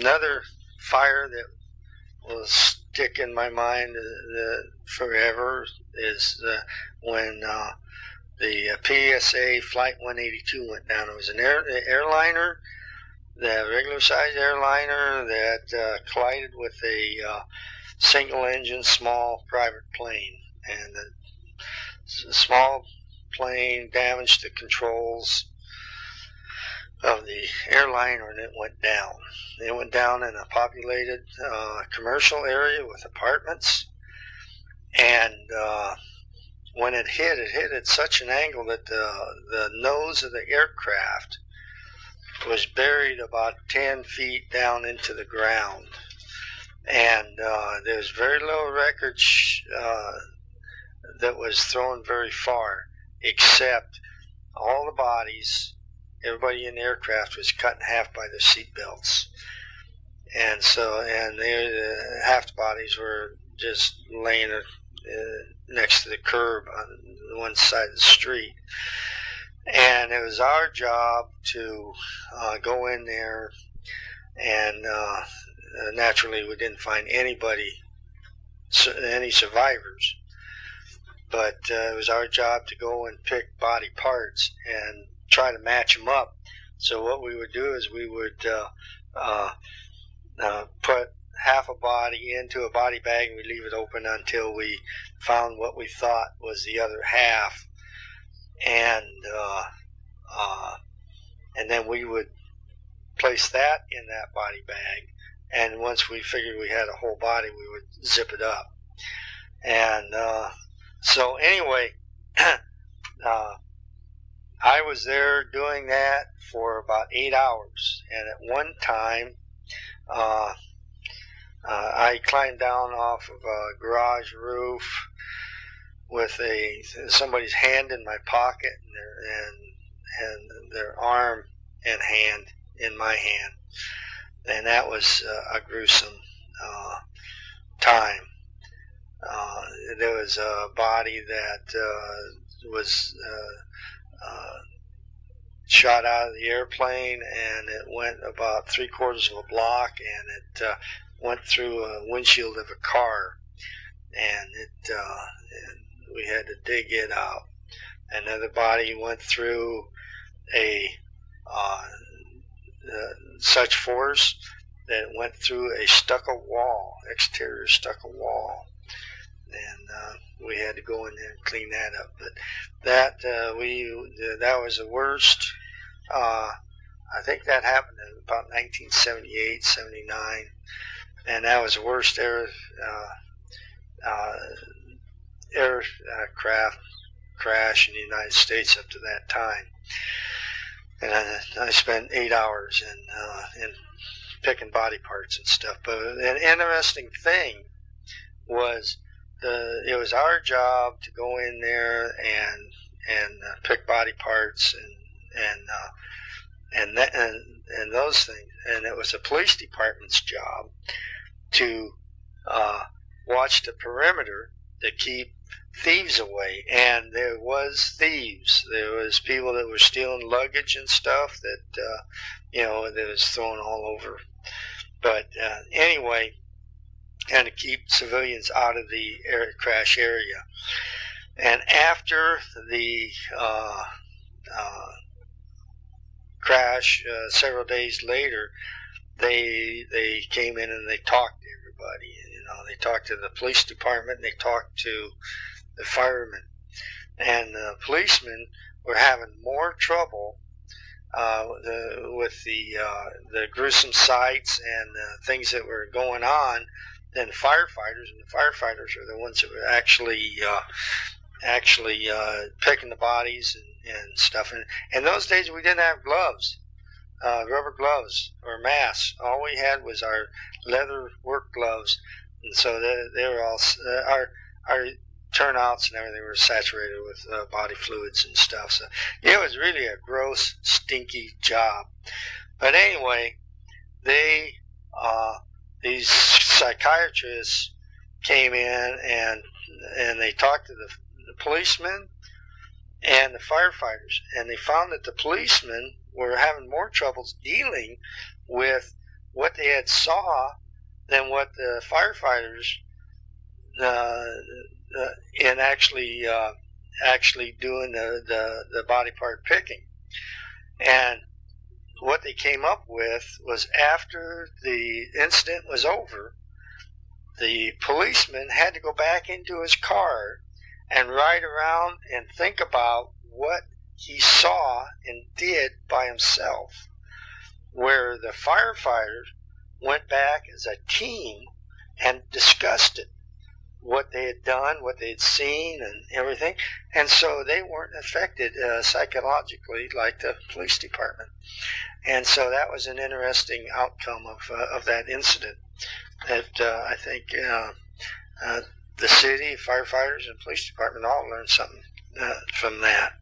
Another fire that will stick in my mind forever is when the PSA Flight 182 went down. It was an airliner, the regular size airliner that collided with a single engine small private plane, and the small plane damaged the controls of the airliner, and it went down. It went down in a populated commercial area with apartments, and when it hit at such an angle that the nose of the aircraft was buried about 10 feet down into the ground. And there's very little wreckage that was thrown very far, except all the bodies, everybody in the aircraft was cut in half by their seat belts. And so, half the bodies were just laying next to the curb on one side of the street. And it was our job to go in there, and naturally we didn't find any survivors, but it was our job to go and pick body parts and try to match them up. So what we would do is we would put half a body into a body bag, and we leave it open until we found what we thought was the other half, and then we would place that in that body bag, and once we figured we had a whole body, we would zip it up. And so anyway, I was there doing that for about 8 hours, and at one time I climbed down off of a garage roof with somebody's hand in my pocket, and their arm and hand in my hand, and that was a gruesome time. There was a body that was shot out of the airplane, and it went about 3/4 of a block, and it went through a windshield of a car, and we had to dig it out. Another body went through such force that it went through a stucco wall, exterior stucco wall, and we had to go in there and clean that up. But that was the worst. I think that happened in about 1978, 79, and that was the worst aircraft crash in the United States up to that time. And I spent 8 hours in picking body parts and stuff. But an interesting thing was it was our job to go in there and pick body parts and those things. And it was the police department's job to watch the perimeter to keep thieves away. And there was thieves. There was people that were stealing luggage and stuff that that was thrown all over. But anyway, and to keep civilians out of the crash area. And after the crash, several days later, they came in and they talked to everybody. They talked to the police department, and they talked to the firemen, and the policemen were having more trouble with the gruesome sights and things that were going on than firefighters, and the firefighters are the ones that were actually picking the bodies and stuff. And in those days, we didn't have gloves, rubber gloves or masks. All we had was our leather work gloves, and so they were all our turnouts and everything were saturated with body fluids and stuff. So it was really a gross, stinky job. But anyway, these psychiatrists came in and they talked to the policemen and the firefighters, and they found that the policemen were having more troubles dealing with what they had saw than what the firefighters in actually doing the body part picking. And what they came up with was, after the incident was over, the policeman had to go back into his car and ride around and think about what he saw and did by himself, where the firefighters went back as a team and discussed it, what they had done, what they had seen, and everything. And so they weren't affected psychologically like the police department. And so that was an interesting outcome of that incident, that I think the city, firefighters, and police department all learned something from that.